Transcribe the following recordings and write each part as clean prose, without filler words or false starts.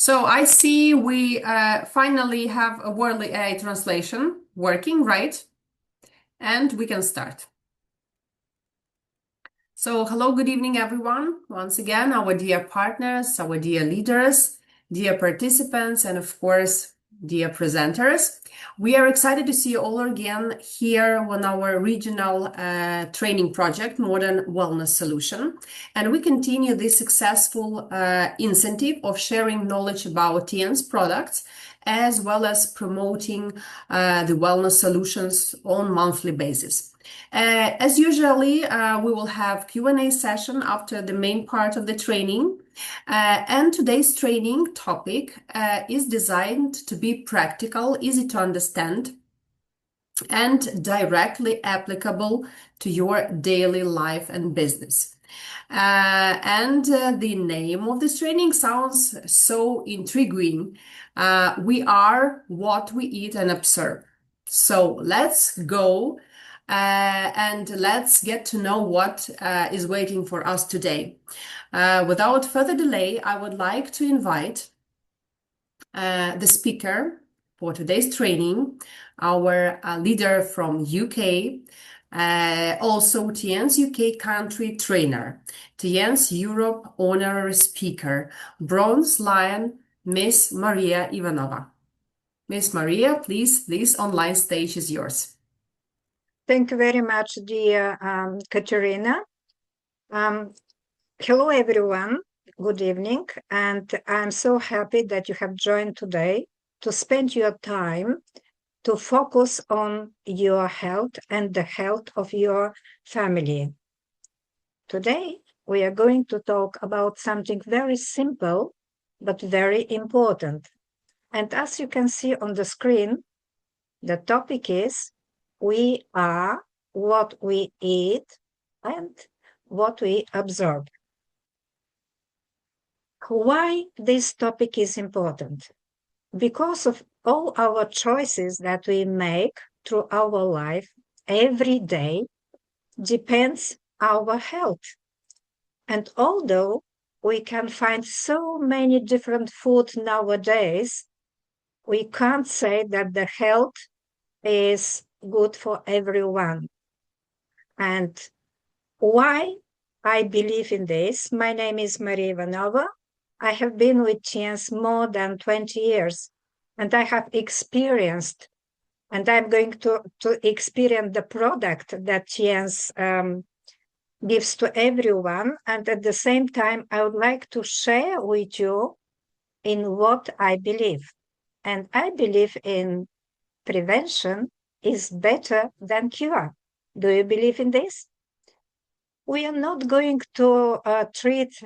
So I see we finally have a Worldly AI translation working, right? And we can start. So hello, good evening, everyone. Once again, our dear partners, our dear leaders, dear participants, and of course, dear presenters. We are excited to see you all again here on our regional training project, Modern Wellness Solution. And we continue this successful incentive of sharing knowledge about TN's products, as well as promoting the wellness solutions on monthly basis. As usually, we will have Q&A session after the main part of the training. And today's training topic is designed to be practical, easy to understand, and directly applicable to your daily life and business. The name of this training sounds so intriguing. We are what we eat and observe. So let's go and let's get to know what is waiting for us today. Without further delay, I would like to invite the speaker for today's training, our leader from UK, also TN's UK country trainer, TN's Europe honorary speaker, Bronze Lion, Miss Maria Ivanova. Miss Maria, please, this online stage is yours. Thank you very much, dear Katerina. Hello, everyone. Good evening. And I'm so happy that you have joined today to spend your time to focus on your health and the health of your family. Today, we are going to talk about something very simple, but very important. And as you can see on the screen, the topic is we are what we eat and what we absorb. Why this topic is important? Because of all our choices that we make through our life every day depends our health. And although we can find so many different food nowadays, we can't say that the health is good for everyone. And why I believe in this? My name is Maria Ivanova. I have been with TNS more than 20 years, and I have experienced, and I'm going to experience the product that TNS gives to everyone. And at the same time, I would like to share with you in what I believe. And I believe in prevention is better than cure. Do you believe in this? We are not going to treat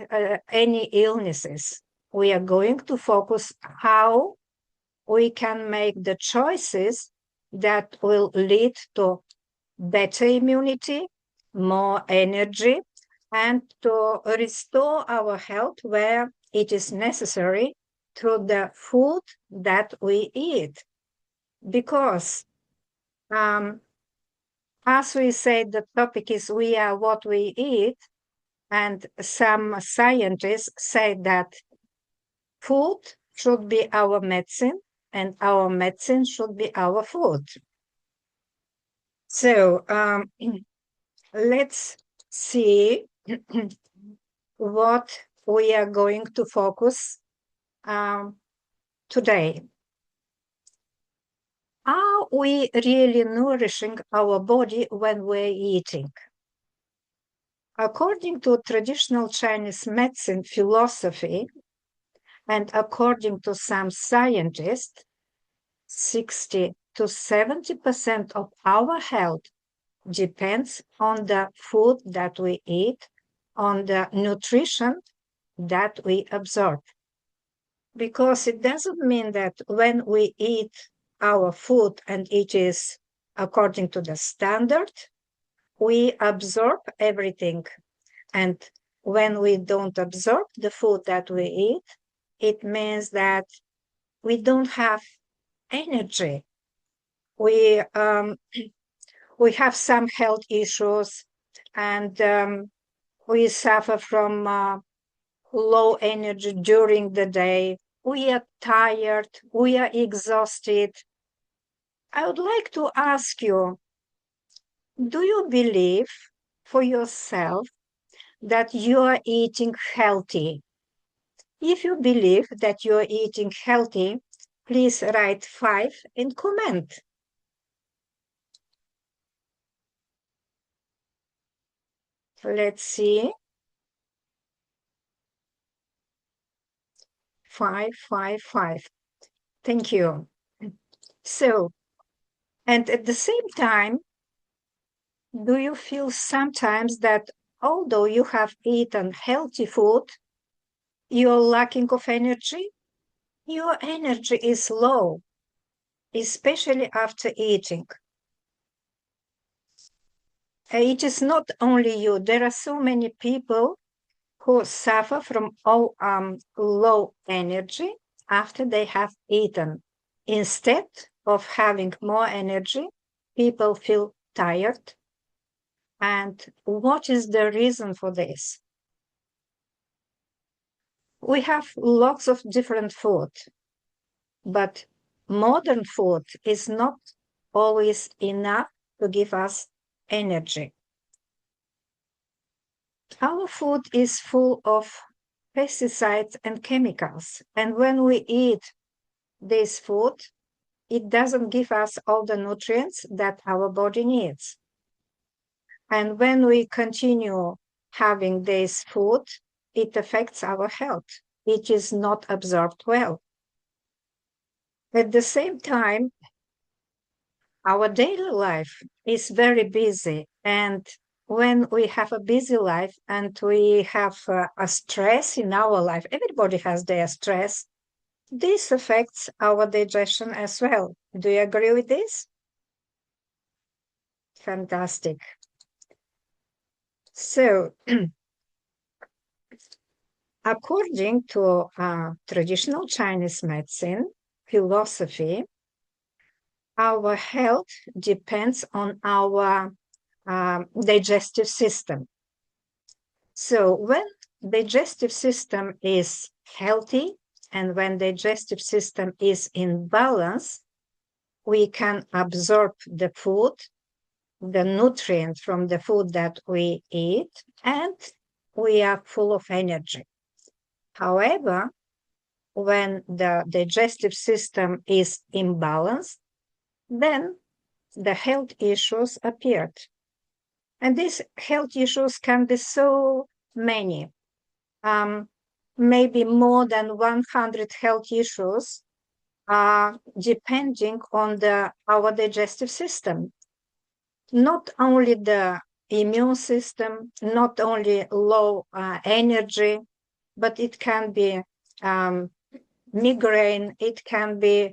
any illnesses. We are going to focus how we can make the choices that will lead to better immunity, more energy, and to restore our health where it is necessary through the food that we eat. Because as we said, the topic is we are what we eat, and some scientists say that food should be our medicine and our medicine should be our food. So let's see what we are going to focus today. Are we really nourishing our body when we're eating? According to traditional Chinese medicine philosophy, and according to some scientists, 60 to 70% of our health depends on the food that we eat, on the nutrition that we absorb. Because it doesn't mean that when we eat our food and it is according to the standard, we absorb everything. And when we don't absorb the food that we eat, it means that we don't have energy. We have some health issues, and we suffer from low energy during the day. we are tired, we are exhausted. I would like to ask you, do you believe for yourself that you are eating healthy? If you believe that you are eating healthy, please write 5 and comment. Let's see. 5, 5, 5. Thank you. So, and at the same time, do you feel sometimes that although you have eaten healthy food, you're lacking of energy? Your energy is low, especially after eating. It is not only you. There are so many people who suffer from low energy after they have eaten. Instead of having more energy, people feel tired. And what is the reason for this? We have lots of different food, but modern food is not always enough to give us energy. Our food is full of pesticides and chemicals, and when we eat this food, it doesn't give us all the nutrients that our body needs. And when we continue having this food, it affects our health. It is not absorbed well. At the same time, our daily life is very busy. And when we have a busy life and we have a stress in our life, everybody has their stress, this affects our digestion as well. Do you agree with this? Fantastic. So, according to traditional Chinese medicine philosophy, our health depends on our digestive system. So when digestive system is healthy and when digestive system is in balance, we can absorb the food, the nutrients from the food that we eat, and we are full of energy. However, when the digestive system is imbalanced, then the health issues appeared. And these health issues can be so many, maybe more than 100 health issues, depending on our digestive system. Not only the immune system, not only low energy, but it can be migraine, it can be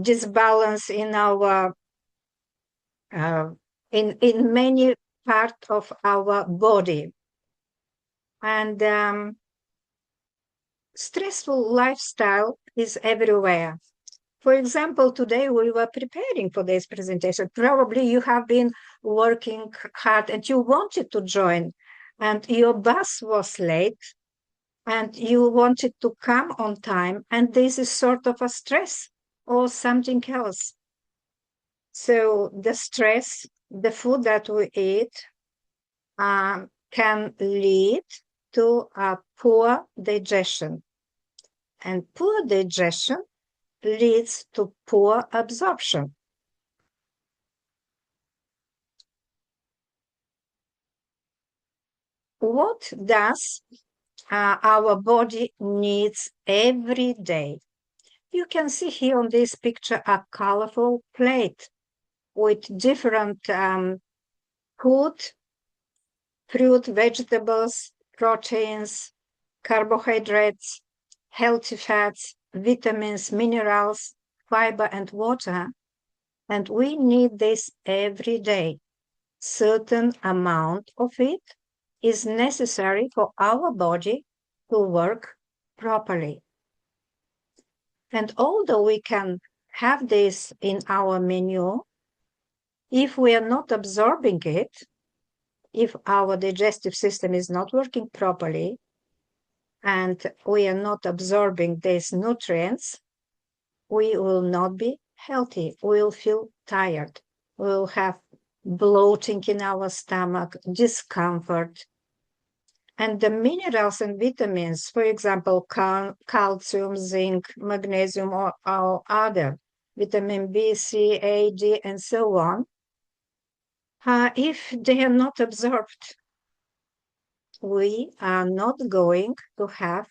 disbalance in our in many parts of our body. And stressful lifestyle is everywhere. For example, today we were preparing for this presentation. Probably you have been working hard and you wanted to join, and your bus was late, and you wanted to come on time, and this is sort of a stress or something else. So the stress, the food that we eat, can lead to a poor digestion. And poor digestion leads to poor absorption. What does our body needs every day? You can see here on this picture a colorful plate with different food, fruit, vegetables, proteins, carbohydrates, healthy fats, vitamins, minerals, fiber, and water. And we need this every day. Certain amount of it is necessary for our body to work properly. And although we can have this in our menu, if we are not absorbing it, if our digestive system is not working properly, and we are not absorbing these nutrients, we will not be healthy. We will feel tired. We will have bloating in our stomach, discomfort. And the minerals and vitamins, for example, calcium, zinc, magnesium, or other vitamin B, C, A, D, and so on, if they are not absorbed, we are not going to have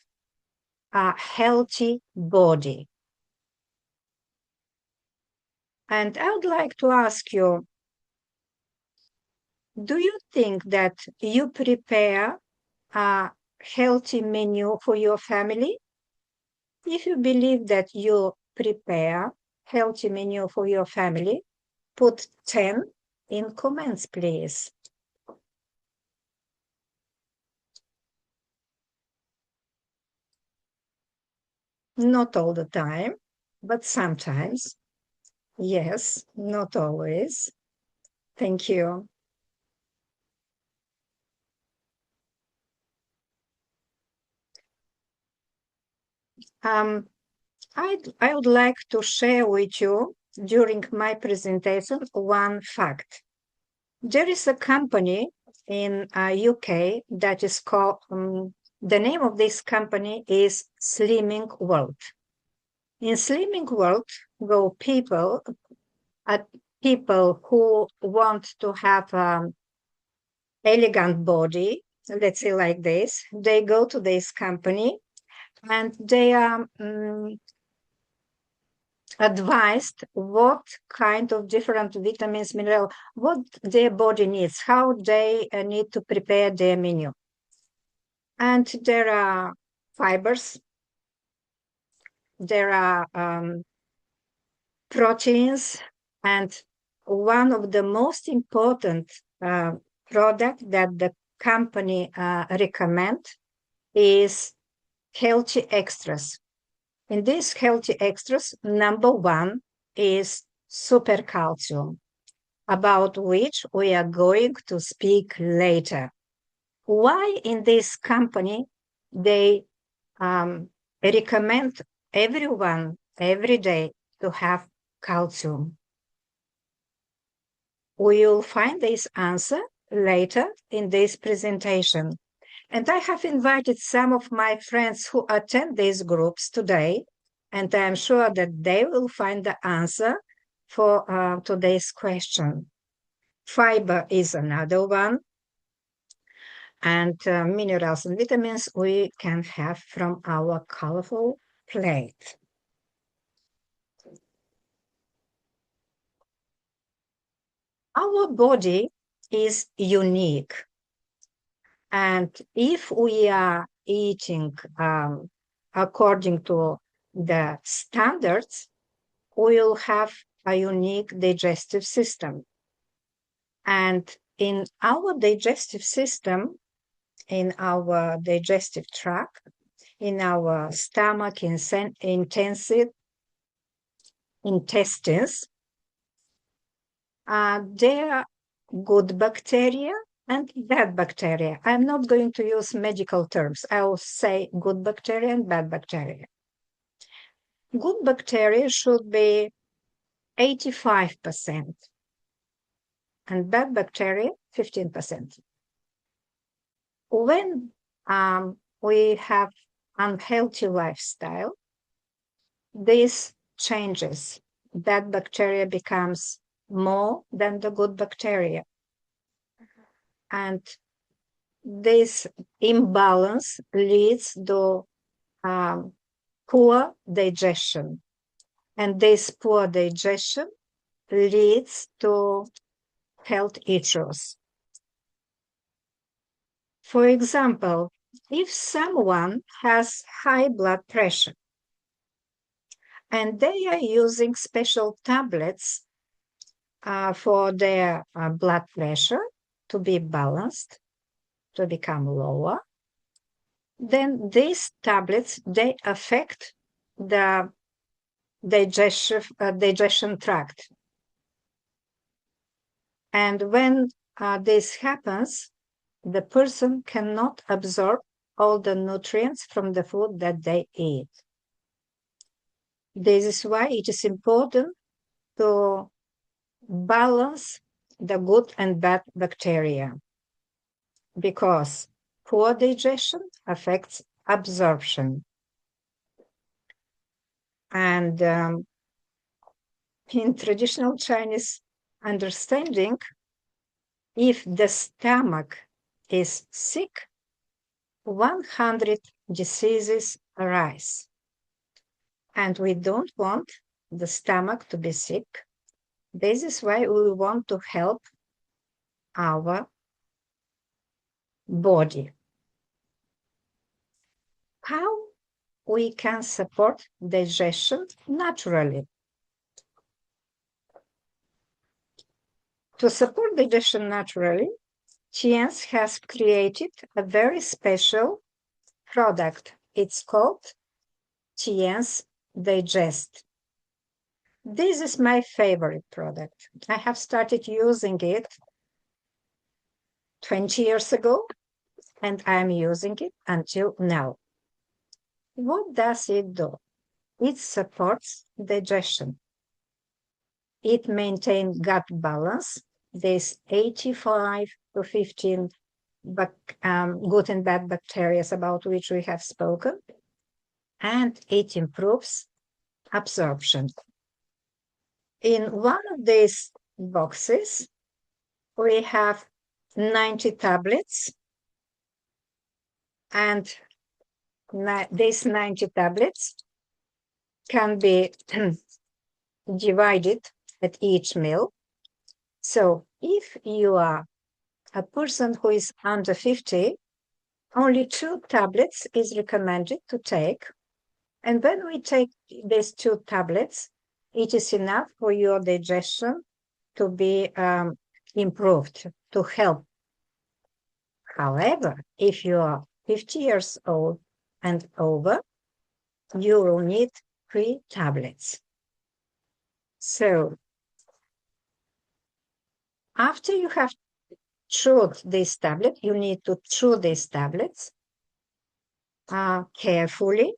a healthy body. And I would like to ask you, do you think that you prepare a healthy menu for your family? If you believe that you prepare healthy menu for your family, put 10 in comments, please. Not all the time, but sometimes. Yes, not always. Thank you. I would like to share with you during my presentation one fact. There is a company in UK that is called, the name of this company is Slimming World. In Slimming World go people who want to have elegant body, let's say like this. They go to this company and they are advised what kind of different vitamins, mineral, what their body needs, how they need to prepare their menu. And there are fibers, there are proteins, and one of the most important product that the company recommend is healthy extras. In these healthy extras, number one is super calcium, about which we are going to speak later. Why in this company they recommend everyone every day to have calcium? We will find this answer later in this presentation. And I have invited some of my friends who attend these groups today, and I'm sure that they will find the answer for today's question. Fiber is another one, and minerals and vitamins we can have from our colorful plate. Our body is unique. And if we are eating according to the standards, we will have a unique digestive system. And in our digestive system, in our digestive tract, in our stomach, intestines, there are good bacteria and bad bacteria. I'm not going to use medical terms. I will say good bacteria and bad bacteria. Good bacteria should be 85%, and bad bacteria 15%. When we have unhealthy lifestyle, this changes. Bad bacteria becomes more than the good bacteria. And this imbalance leads to poor digestion. And this poor digestion leads to health issues. For example, if someone has high blood pressure and they are using special tablets for their blood pressure to be balanced, to become lower, then these tablets, they affect the digestion tract. And when this happens, the person cannot absorb all the nutrients from the food that they eat. This is why it is important to balance the good and bad bacteria, because poor digestion affects absorption. And in traditional Chinese understanding, if the stomach is sick, 100 diseases arise. And we don't want the stomach to be sick. This is why we want to help our body. How we can support digestion naturally? To support digestion naturally, Tien's has created a very special product. It's called Tien's Digest. This is my favorite product. I have started using it 20 years ago, and I'm using it until now. What does it do? It supports digestion. It maintains gut balance. There's 85 to 15 good and bad bacteria about which we have spoken, and it improves absorption. In one of these boxes, we have 90 tablets, and these 90 tablets can be divided at each meal. So if you are a person who is under 50, only 2 tablets is recommended to take. And when we take these 2 tablets, it is enough for your digestion to be improved, to help. However, if you are 50 years old and over, you will need 3 tablets. So after you have chewed this tablet, you need to chew these tablets carefully.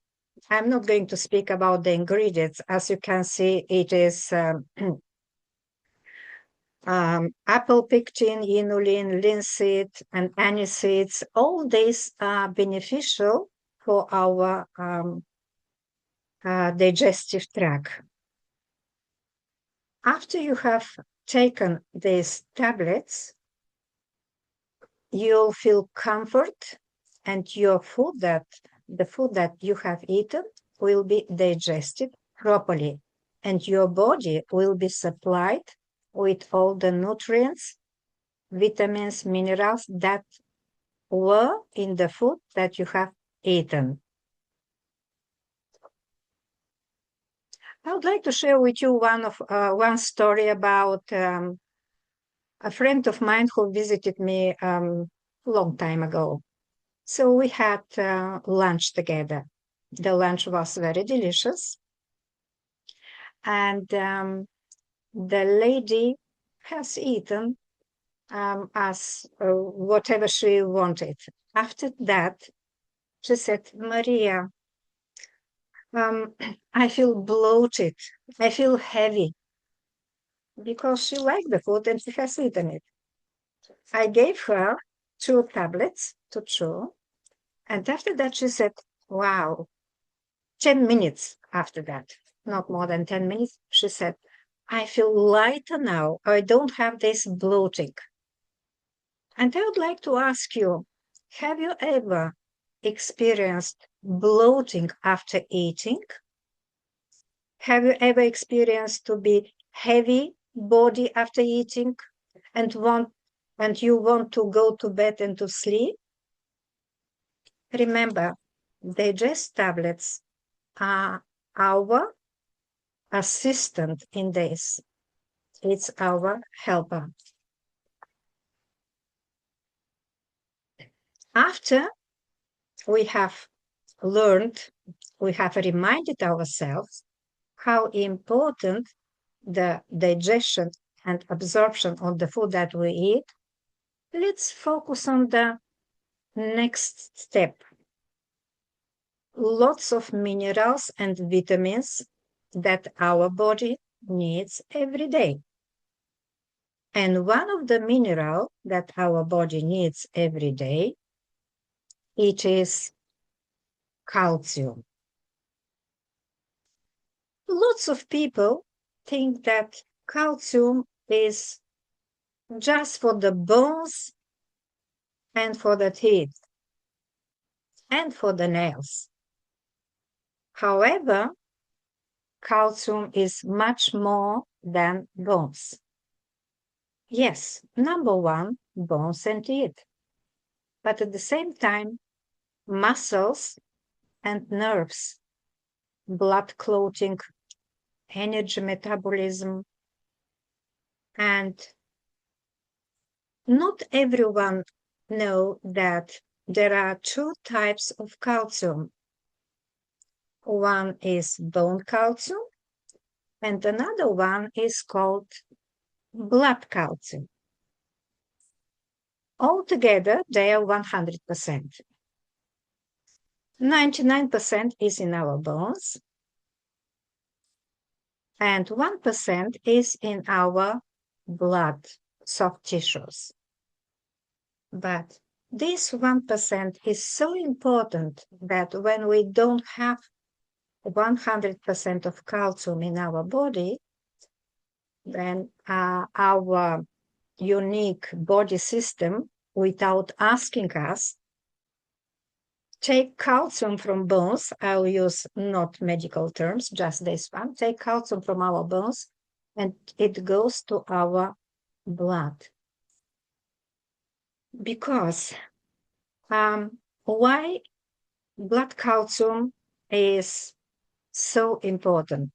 I'm not going to speak about the ingredients. As you can see, it is apple pectin, inulin, linseed, and aniseeds. All these are beneficial for our digestive tract. After you have taken these tablets, you'll feel comfort, and the food that you have eaten will be digested properly, and your body will be supplied with all the nutrients, vitamins, minerals that were in the food that you have eaten. I would like to share with you one story about a friend of mine who visited me a long time ago. So we had lunch together. The lunch was very delicious. And the lady has eaten as whatever she wanted. After that, she said, Maria, I feel bloated. I feel heavy, because she liked the food and she has eaten it. I gave her 2 tablets to chew. And after that, she said, wow, 10 minutes after that, not more than 10 minutes, she said, I feel lighter now. I don't have this bloating. And I would like to ask you, have you ever experienced bloating after eating? Have you ever experienced to be heavy body after eating and you want to go to bed and to sleep? Remember, digest tablets are our assistant in this. It's our helper. After we have learned, we have reminded ourselves how important the digestion and absorption of the food that we eat, let's focus on the next step. lots of minerals and vitamins that our body needs every day. And one of the minerals that our body needs every day, it is calcium. Lots of people think that calcium is just for the bones and for the teeth and for the nails. However, calcium is much more than bones. Yes, number one, bones and teeth. But at the same time, muscles and nerves, blood clotting, energy metabolism, and not everyone know that there are two types of calcium. One is bone calcium, and another one is called blood calcium. Altogether, they are 100%. 99% is in our bones, and 1% is in our blood, soft tissues. But this 1% is so important that when we don't have 100% of calcium in our body, then our unique body system, without asking us, take calcium from bones. I'll use not medical terms, just this one. Take calcium from our bones, and it goes to our blood. Because why blood calcium is so important?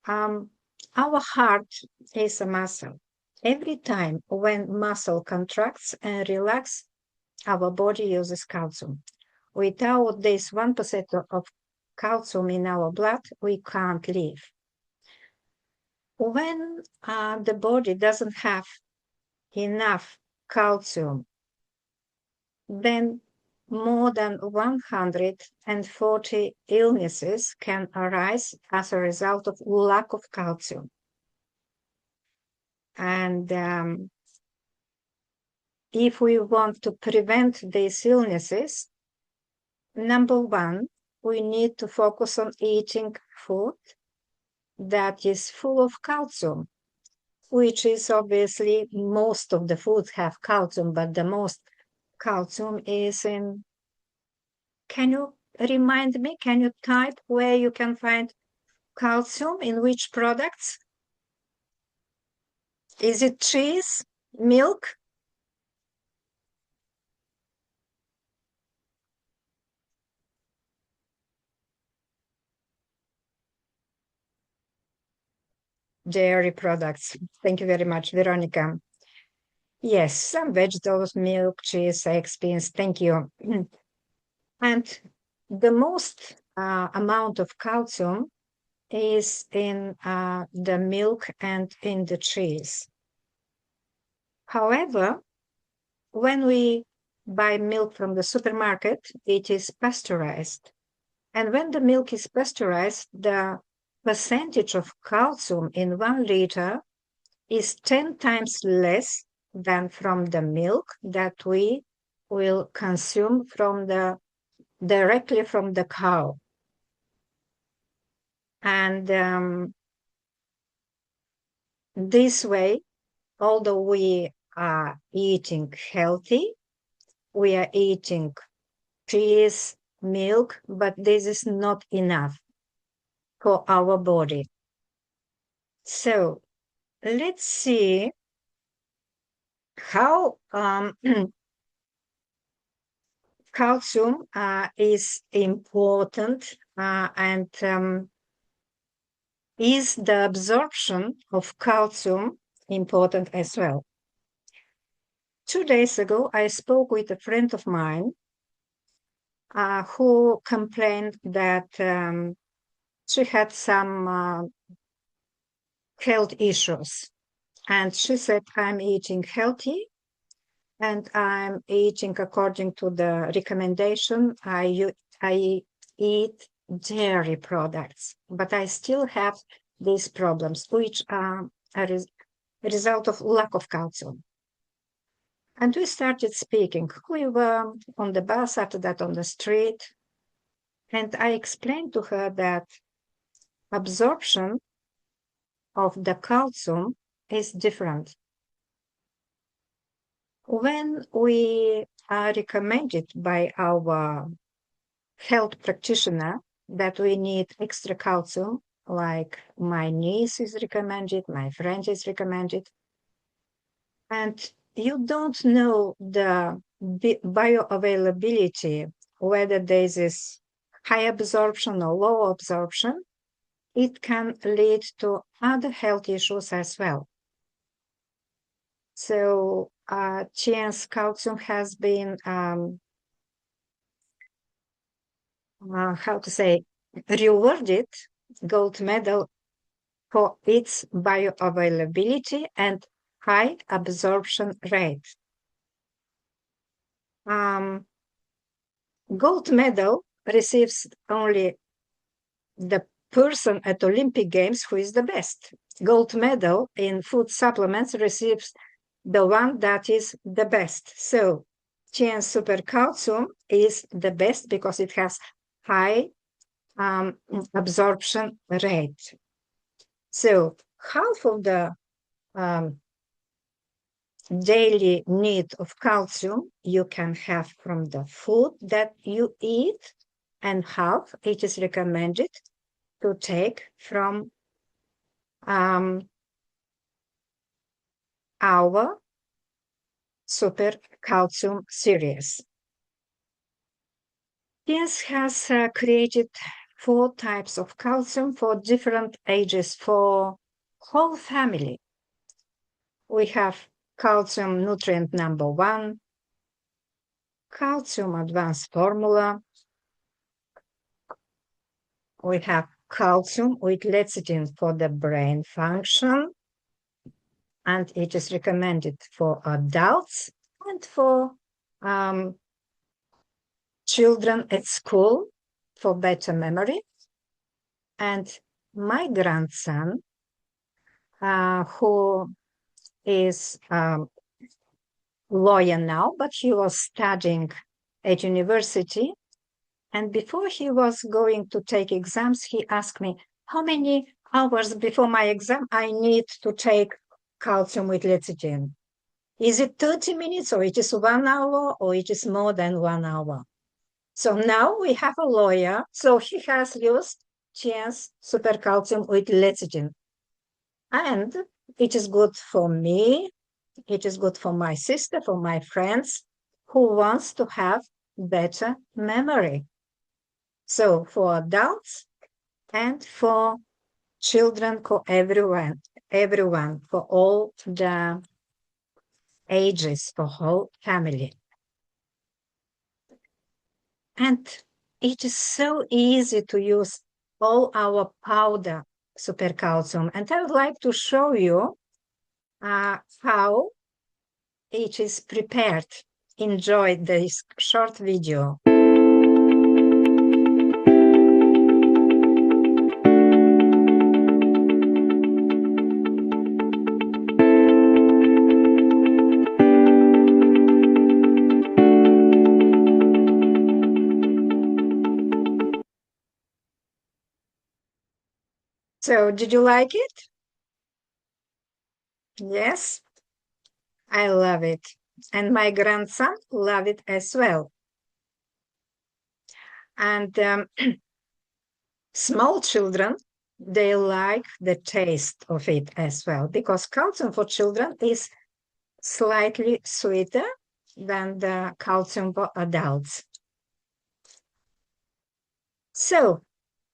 Our heart is a muscle. Every time when muscle contracts and relaxes, our body uses calcium. Without this 1% of calcium in our blood, we can't live. When the body doesn't have enough calcium, then more than 140 illnesses can arise as a result of lack of calcium. And if we want to prevent these illnesses, number one, we need to focus on eating food that is full of calcium, which is obviously most of the foods have calcium, but the most calcium is in, can you remind me, can you type where you can find calcium in which products? Is it cheese, milk? Dairy products. Thank you very much, Veronica. Yes, some vegetables, milk, cheese, eggs, beans. Thank you. And the most amount of calcium is in the milk and in the cheese. However, when we buy milk from the supermarket, it is pasteurized. And when the milk is pasteurized, the percentage of calcium in 1 liter is 10 times less than from the milk that we will consume directly from the cow. And this way, although we are eating healthy, we are eating cheese, milk, but this is not enough for our body. So let's see how calcium is important and is the absorption of calcium important as well. 2 days ago, I spoke with a friend of mine who complained that she had some health issues. And she said, I'm eating healthy, and I'm eating according to the recommendation. I eat dairy products, but I still have these problems, which are a result of lack of calcium. And we started speaking. We were on the bus, after that on the street, and I explained to her that absorption of the calcium is different. When we are recommended by our health practitioner that we need extra calcium, like my niece is recommended, my friend is recommended, and you don't know the bioavailability, whether there is high absorption or low absorption, it can lead to other health issues as well. So Tian's calcium has been, rewarded gold medal for its bioavailability and high absorption rate. Gold medal receives only the person at Olympic Games who is the best. Gold medal in food supplements receives the one that is the best. So Tian Super Calcium is the best because it has high absorption rate. So half of the daily need of calcium you can have from the food that you eat, and half it is recommended to take from our super calcium series. Jens has created 4 types of calcium for different ages for whole family. We have calcium nutrient number 1, calcium advanced formula. We have calcium with lecithin for the brain function, and it is recommended for adults and for children at school for better memory. And my grandson, who is lawyer now, but he was studying at university. And before he was going to take exams, he asked me, how many hours before my exam I need to take calcium with lecithin? Is it 30 minutes or it is 1 hour or it is more than 1 hour? So now we have a lawyer, so he has used Tian's super calcium with lecithin. And it is good for me, it is good for my sister, for my friends who wants to have better memory. So for adults and for children, for everyone, for all the ages, for whole family. And it is so easy to use all our powder super calcium. And I would like to show you how it is prepared. Enjoy this short video. So, did you like it? Yes, I love it. And my grandson loved it as well. And small children, they like the taste of it as well, because calcium for children is slightly sweeter than the calcium for adults. So,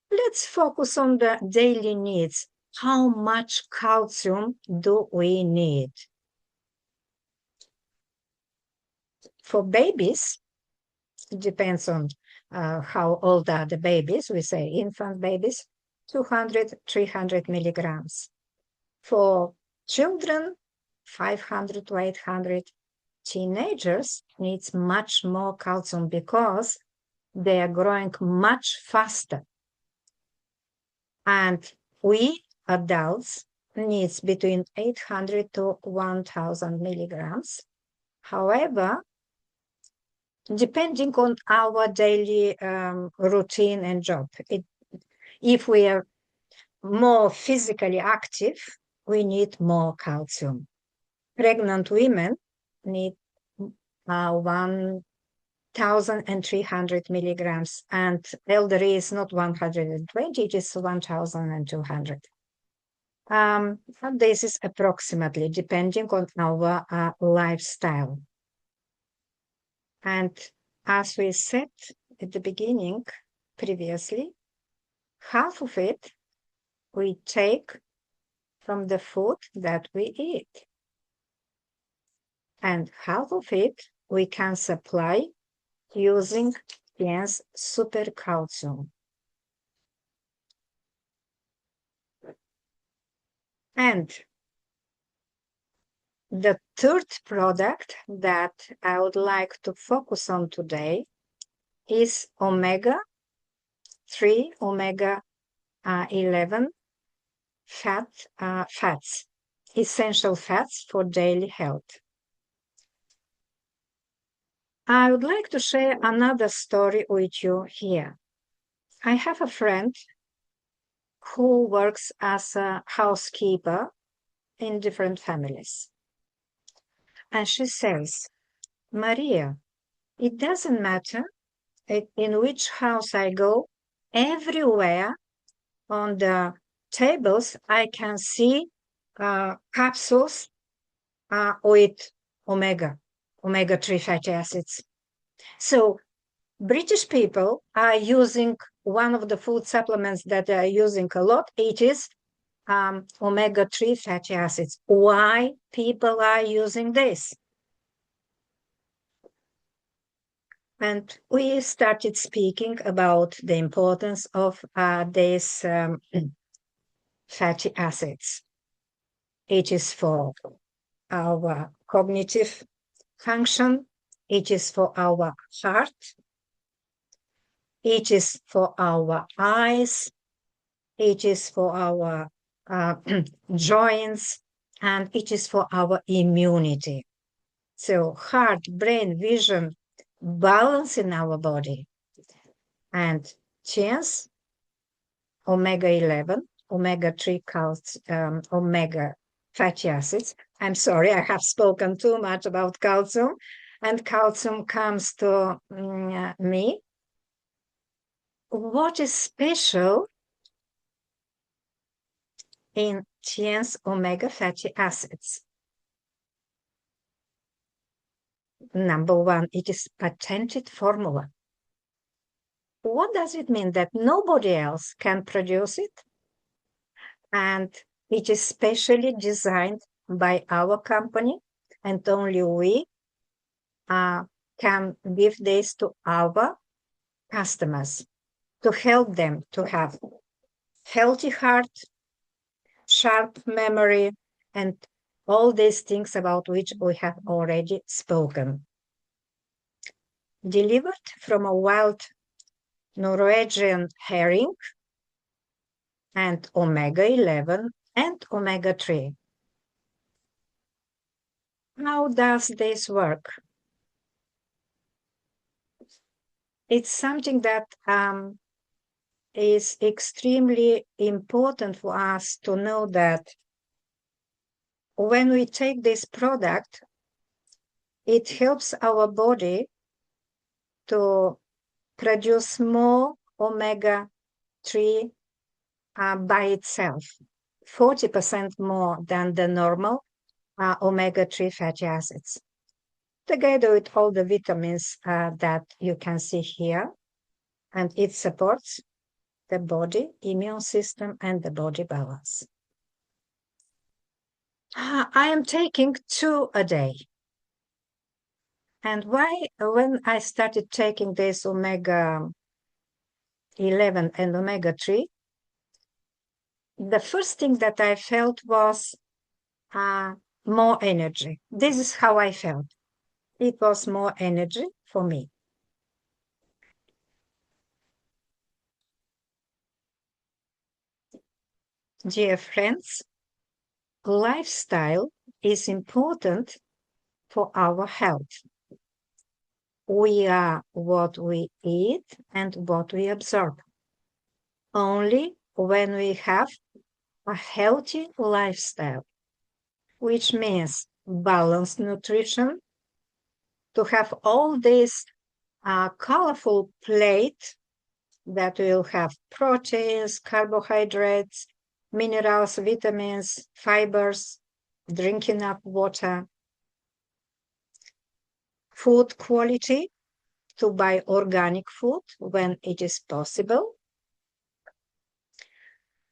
let's focus on the daily needs. How much calcium do we need? For babies, it depends on how old are the babies. We say infant babies, 200, 300 milligrams. For children, 500 to 800. teenagers need much more calcium because they are growing much faster. And we adults need between 800 to 1000 milligrams. However, depending on our daily routine and job, if we are more physically active, we need more calcium. Pregnant women need 1,300 milligrams, and elderly is not 120, it is 1,200. And this is approximately depending on our lifestyle. And as we said at the beginning previously, half of it we take from the food that we eat. And half of it we can supply using Tien's super calcium. And the third product that I would like to focus on today is omega-3, omega-11 fats, essential fats for daily health. I would like to share another story with you here. I have a friend who works as a housekeeper in different families. And she says, Maria, it doesn't matter in which house I go, everywhere on the tables I can see capsules with omega-3 fatty acids. So British people are using one of the food supplements that they are using a lot. It is omega-3 fatty acids. Why people are using this? And we started speaking about the importance of these fatty acids. It is for our cognitive function. It is for our heart. It is for our eyes. It is for our joints, and it is for our immunity. So heart, brain, vision, balance in our body. And Tien's omega-11, omega-3 omega fatty acids. I'm sorry, I have spoken too much about calcium, and calcium comes to me. What is special in Tien's omega fatty acids? Number one, it is patented formula. What does it mean? That nobody else can produce it? And it is specially designed by our company, and only we can give this to our customers to help them to have healthy heart, sharp memory, and all these things about which we have already spoken. Delivered from a wild Norwegian herring, and omega-11 and omega-3. How does this work? It's something that is extremely important for us to know, that when we take this product, it helps our body to produce more omega-3 by itself, 40% more than the normal omega-3 fatty acids, together with all the vitamins that you can see here. And it supports the body immune system and the body balance. I am taking 2 a day. And when I started taking this omega-11 and omega-3, the first thing that I felt was more energy. This is how I felt. it was more energy for me. Dear friends, lifestyle is important for our health. We are what we eat and what we absorb. Only when we have a healthy lifestyle, which means balanced nutrition, to have all this colorful plate that will have proteins, carbohydrates, minerals, vitamins, fibers, drinking enough water, food quality, to buy organic food when it is possible,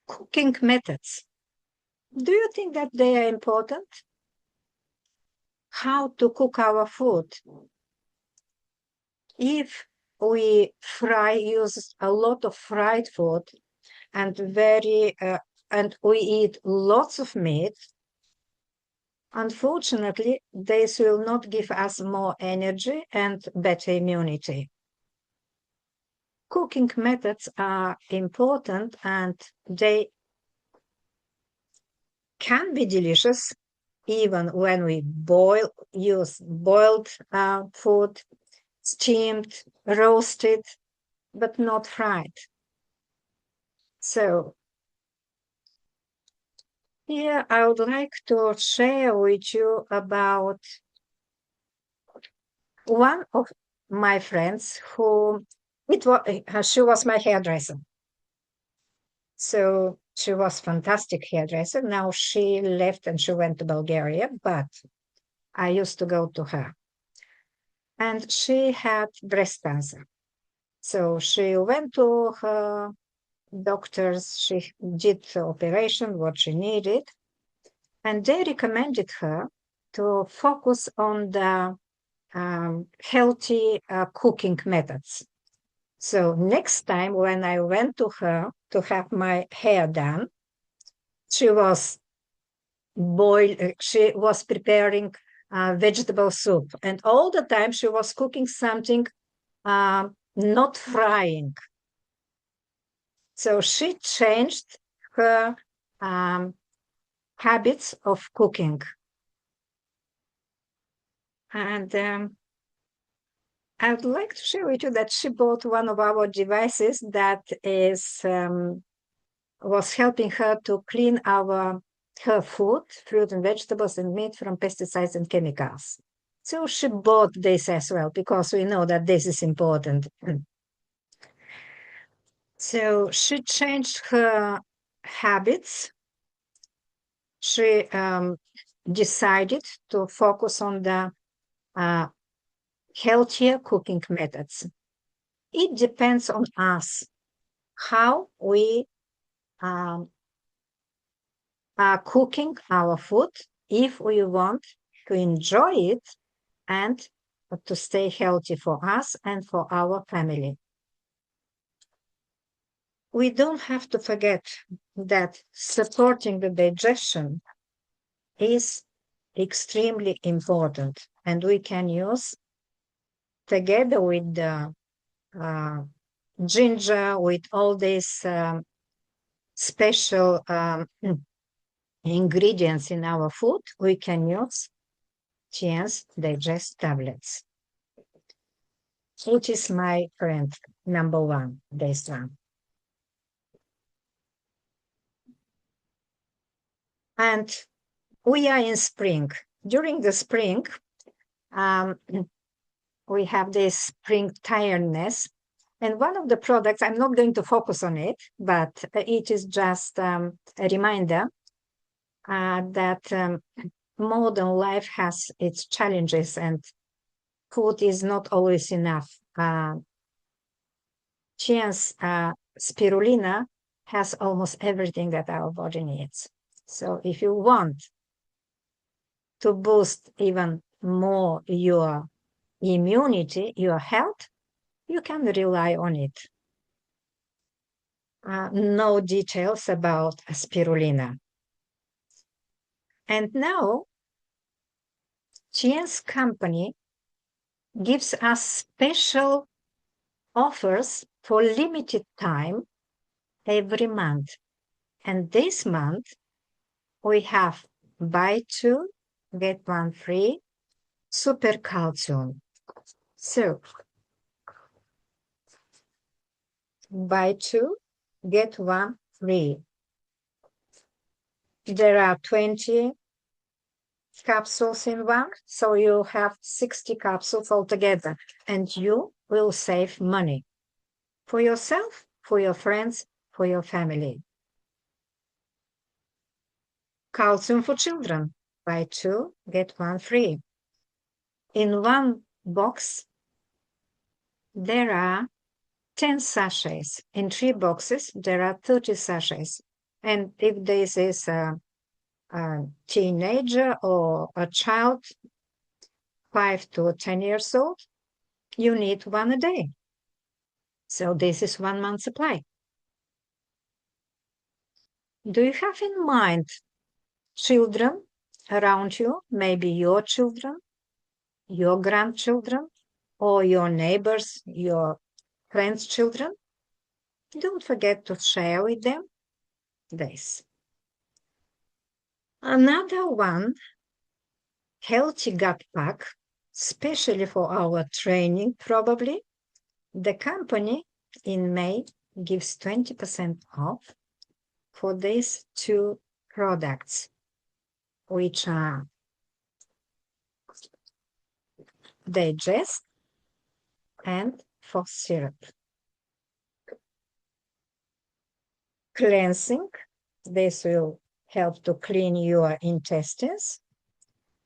cooking methods. Do you think that they are important? How to cook our food? If we use a lot of fried food and and we eat lots of meat, unfortunately, this will not give us more energy and better immunity. Cooking methods are important and they can be delicious even when we use boiled food, steamed, roasted, but not fried. So here I would like to share with you about one of my friends she was my hairdresser. So she was fantastic hairdresser. Now she left and she went to Bulgaria, but I used to go to her. And she had breast cancer. So she went to her doctors, she did the operation, what she needed, and they recommended her to focus on the healthy cooking methods. So next time when I went to her to have my hair done, she was preparing vegetable soup, and all the time she was cooking something not frying. So she changed her habits of cooking. And I would like to share with you that she bought one of our devices that was helping her to clean her food, fruit and vegetables and meat from pesticides and chemicals. So she bought this as well because we know that this is important. So she changed her habits. She decided to focus on the healthier cooking methods. It depends on us how we are cooking our food if we want to enjoy it and to stay healthy for us and for our family. We don't have to forget that supporting the digestion is extremely important, and we can use together with the ginger, with all these special ingredients in our food, we can use Tien's Digest tablets. It is my friend number one, this one. And we are in spring. During the spring, we have this spring tiredness. And one of the products, I'm not going to focus on it, but it is just a reminder that modern life has its challenges and food is not always enough. Tien's spirulina has almost everything that our body needs. So if you want to boost even more your immunity, your health, you can rely on it. No details about spirulina. And now, Tien's company gives us special offers for limited time every month. And this month, we have buy two, get one free, super calcium. So, buy two, get one free. There are 20 capsules in one, so you have 60 capsules altogether, and you will save money for yourself, for your friends, for your family. Calcium for children, buy two, get one free. In one box, there are 10 sachets. In 3 boxes, there are 30 sachets. And if this is a teenager or a child, 5 to 10 years old, you need one a day. So this is 1 month supply. Do you have in mind children around you, maybe your children, your grandchildren, or your neighbors, your friends' children? Don't forget to share with them this. Another one, healthy gut pack, especially for our training, probably. The company in May gives 20% off for these 2 products, which are Digest and for syrup. Cleansing, this will help to clean your intestines,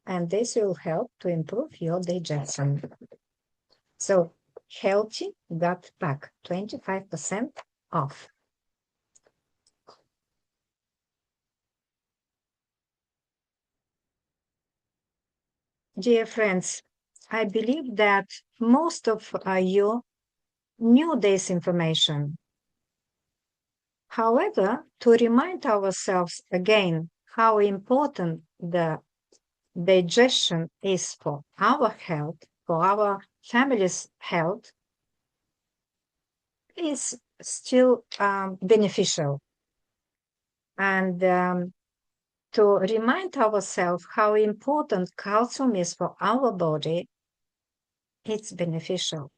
and this will help to improve your digestion. So, healthy gut pack, 25% off. Dear friends, I believe that most of you knew this information. However, to remind ourselves again how important the digestion is for our health, for our family's health, is still beneficial. And to remind ourselves how important calcium is for our body, it's beneficial.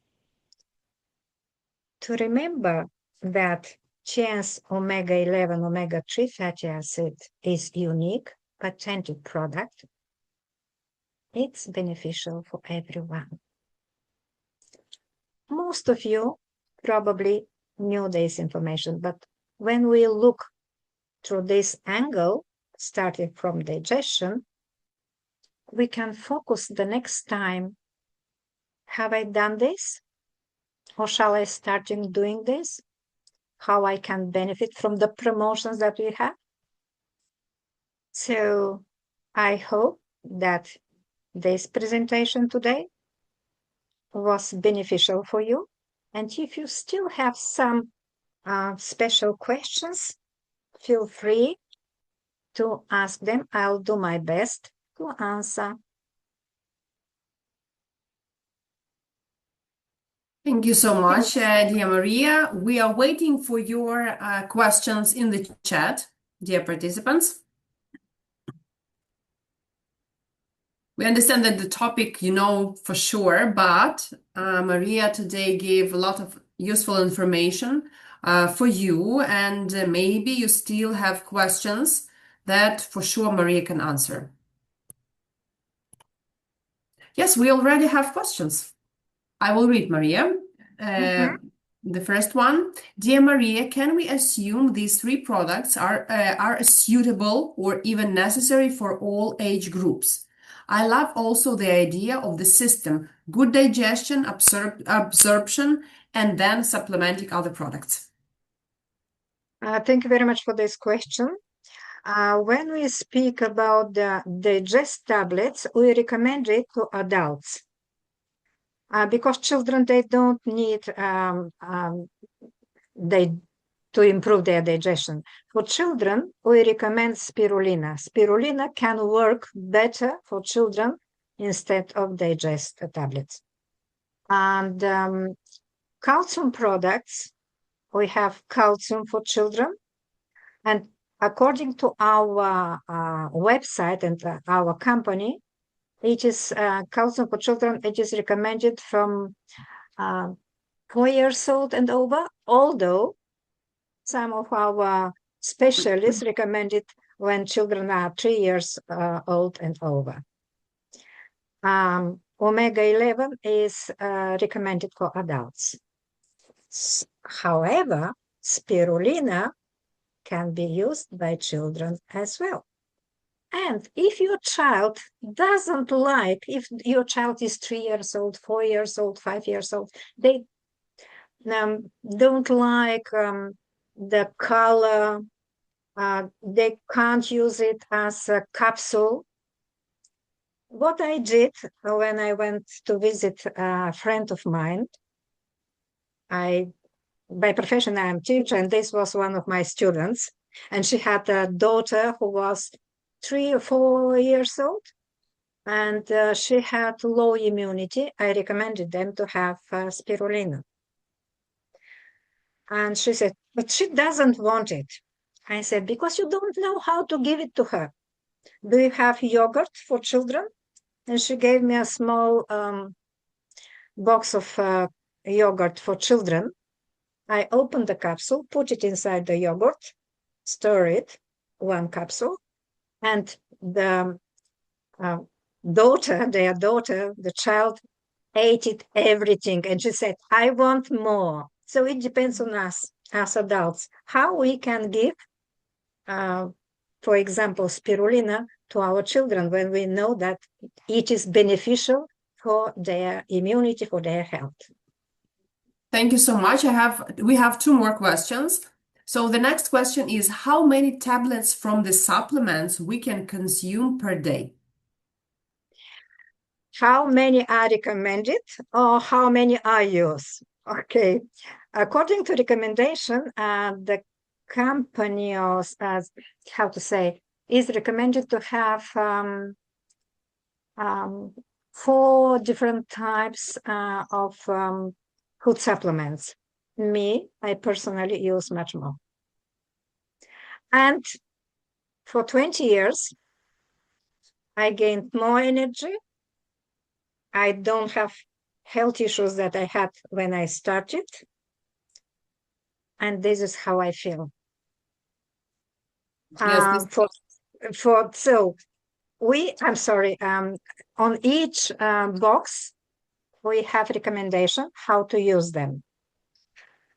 To remember that Chien's omega-11, omega-3 fatty acid is unique, patented product. It's beneficial for everyone. Most of you probably knew this information, but when we look through this angle, starting from digestion, we can focus the next time. Have I done this? Or shall I start doing this? How I can benefit from the promotions that we have? So I hope that this presentation today was beneficial for you. And if you still have some special questions, feel free to ask them. I'll do my best to answer. Thank you so much, dear Maria. We are waiting for your questions in the chat, dear participants. We understand that the topic you know for sure, but Maria today gave a lot of useful information for you, and maybe you still have questions that for sure Maria can answer. Yes, we already have questions. I will read, Maria. The first one, dear Maria, can we assume these 3 products are suitable or even necessary for all age groups? I love also the idea of the system, good digestion, absorption, and then supplementing other products. Thank you very much for this question. When we speak about the digest tablets, we recommend it to adults. Because children, they don't need to improve their digestion. For children, we recommend spirulina. Spirulina can work better for children instead of digest tablets. And calcium products, we have calcium for children. And according to our website and our company, it is calcium for children. It is recommended from 4 years old and over, although some of our specialists recommend it when children are 3 years old and over. Omega-11 is recommended for adults. However, spirulina can be used by children as well. And if your child doesn't like, if your child is 3 years old, 4 years old, 5 years old, they don't like the color, they can't use it as a capsule. What I did when I went to visit a friend of mine, by profession, I am a teacher, and this was one of my students, and she had a daughter who was 3 or 4 years old, and she had low immunity. I recommended them to have spirulina. And she said, but she doesn't want it. I said, because you don't know how to give it to her. Do you have yogurt for children? And she gave me a small box of yogurt for children. I opened the capsule, put it inside the yogurt, stir it, one capsule, and the the child ate it, everything. And she said, I want more. So it depends on us as adults, how we can give, for example, spirulina to our children when we know that it is beneficial for their immunity, for their health. Thank you so much. We have two more questions. So the next question is, how many tablets from the supplements we can consume per day? How many are recommended or how many are used? Okay. According to recommendation, the company is recommended to have 4 different types of food supplements. I personally use much more. And for 20 years, I gained more energy. I don't have health issues that I had when I started. And this is how I feel. Yes, on each box, we have recommendation how to use them.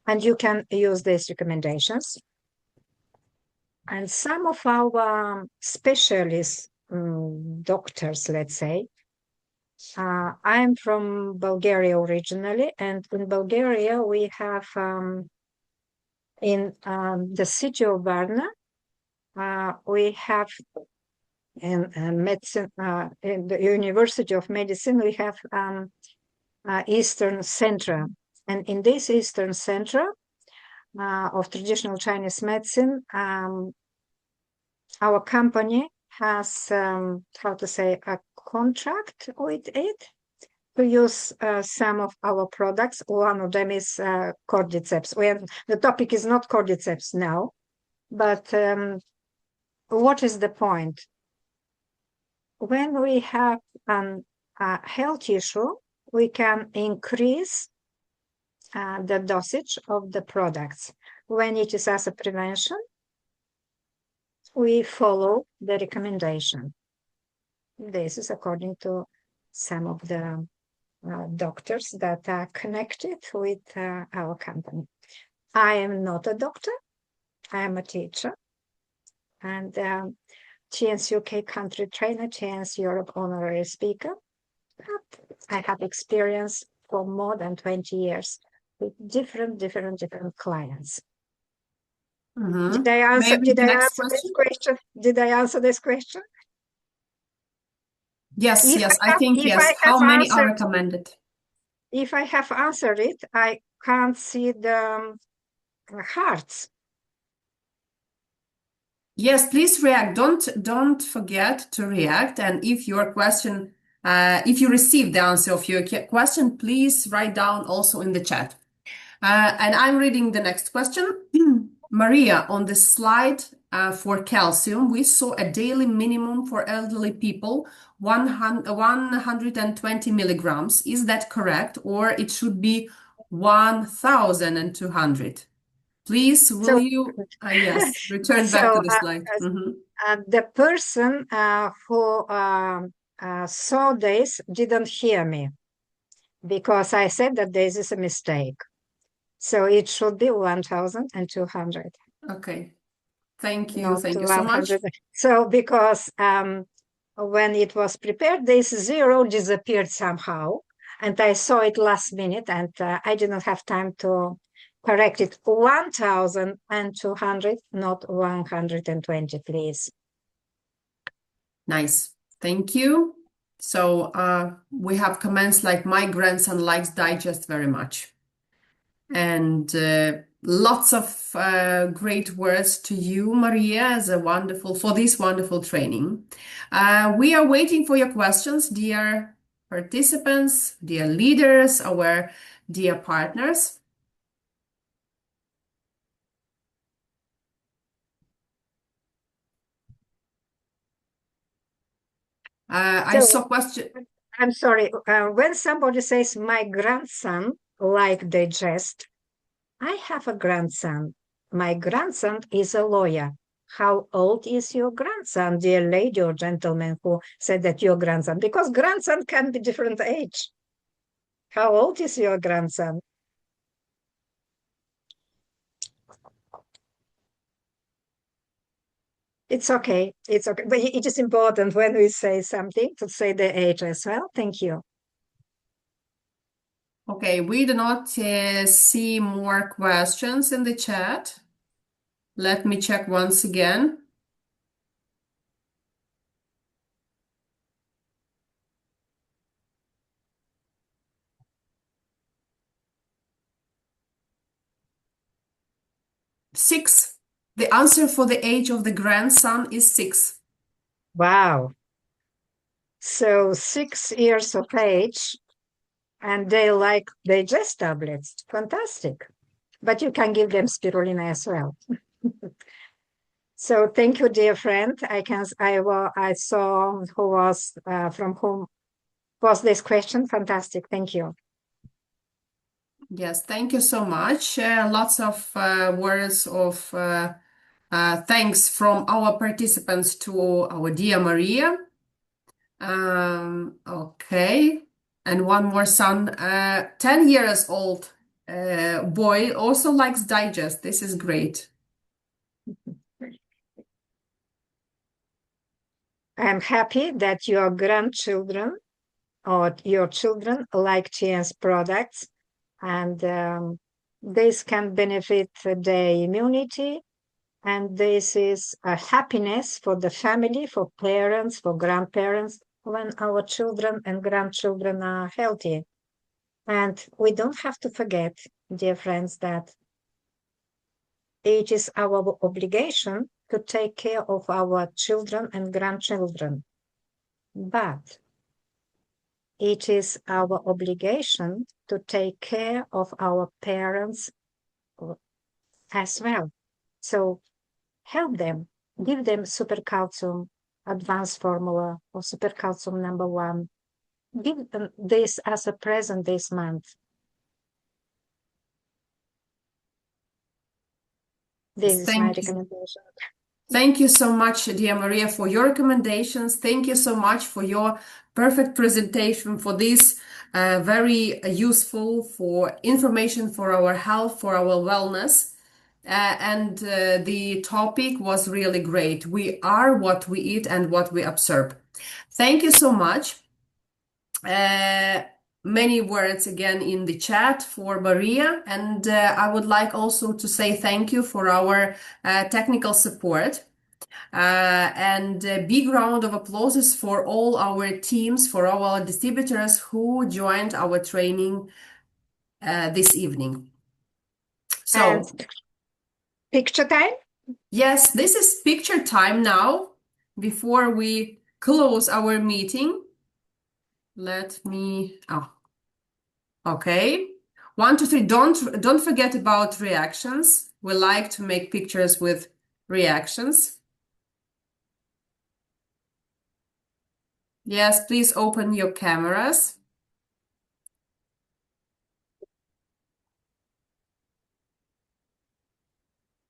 And you can use these recommendations. And some of our specialists, doctors, let's say, I'm from Bulgaria originally, and in Bulgaria we have in the city of Varna, we have in medicine, in the University of Medicine, we have Eastern Center, and in this Eastern Center of traditional Chinese medicine, our company has a contract with it to use some of our products. One of them is cordyceps. The topic is not cordyceps now, but what is the point? When we have a health issue, we can increase the dosage of the products. When it is as a prevention, we follow the recommendation. This is according to some of the doctors that are connected with our company. I am not a doctor. I am a teacher. And TNS UK country trainer, TNS Europe honorary speaker. But I have experience for more than 20 years with different clients. Mm-hmm. Did I answer this question? Did I answer this question? Yes, I think yes. How many are recommended? If I have answered it, I can't see the hearts. Yes, please react. Don't forget to react. And if your question If you received the answer of your question, please write down also in the chat. And I'm reading the next question. Maria, on the slide for calcium, we saw a daily minimum for elderly people, 120 milligrams. Is that correct? Or it should be 1,200? Please, will you, yes, return back to the slide. The person who saw this didn't hear me because I said that this is a mistake. So it should be 1,200. Okay. Thank you. Not Thank you so much. So because when it was prepared, this zero disappeared somehow. And I saw it last minute and I didn't have time to correct it. 1,200, not 120, please. Nice. Thank you. So we have comments like, my grandson likes Digest very much. And lots of great words to you, Maria, as for this wonderful training. We are waiting for your questions, dear participants, dear leaders, our dear partners. I saw question. I'm sorry. When somebody says my grandson like Digest, I have a grandson. My grandson is a lawyer. How old is your grandson, dear lady or gentleman who said that your grandson? Because grandson can be different age. How old is your grandson? It's okay. It's okay. But it is important when we say something to say the age as well. Thank you. Okay, we do not see more questions in the chat. Let me check once again. Six. The answer for the age of the grandson is 6. Wow. So 6 years of age, and they like Digest tablets. Fantastic. But you can give them spirulina as well. So thank you, dear friend. I saw who was from whom was this question. Fantastic. Thank you. Yes, thank you so much. Lots of words of thanks from our participants to our dear Maria. Okay. And one more son, 10 years old boy also likes Digest. This is great. I'm happy that your grandchildren or your children like TN's products, and this can benefit their immunity. And this is a happiness for the family, for parents, for grandparents, when our children and grandchildren are healthy. And we don't have to forget, dear friends, that it is our obligation to take care of our children and grandchildren. But it is our obligation to take care of our parents as well. So help them, give them super calcium advanced formula or super calcium #1. Give them this as a present this month. This is my recommendation. Thank you so much, dear Maria, for your recommendations. Thank you so much for your perfect presentation, for this very useful for information for our health, for our wellness. And the topic was really great. We are what we eat and what we absorb. Thank you so much. Many words again in the chat for Maria, and I would like also to say thank you for our technical support. And a big round of applause for all our teams, for all our distributors who joined our training this evening. So, and picture time? Yes, this is picture time now, before we close our meeting. Let me, okay. 1, 2, 3. Don't forget about reactions. We like to make pictures with reactions. Yes, please open your cameras.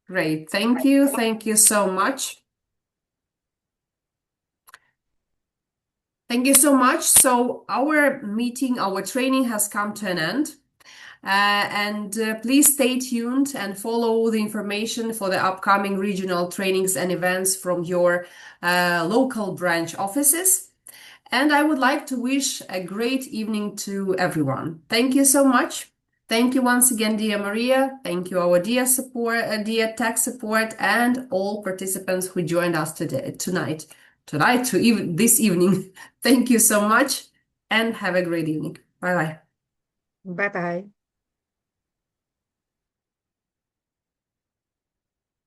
Great. Thank you. Thank you so much. Thank you so much. So our meeting, our training has come to an end. Please stay tuned and follow the information for the upcoming regional trainings and events from your local branch offices. And I would like to wish a great evening to everyone. Thank you so much. Thank you once again, dear Maria. Thank you, our dear support, dear tech support, and all participants who joined us tonight, this evening. Thank you so much, and have a great evening. Bye bye. Bye bye.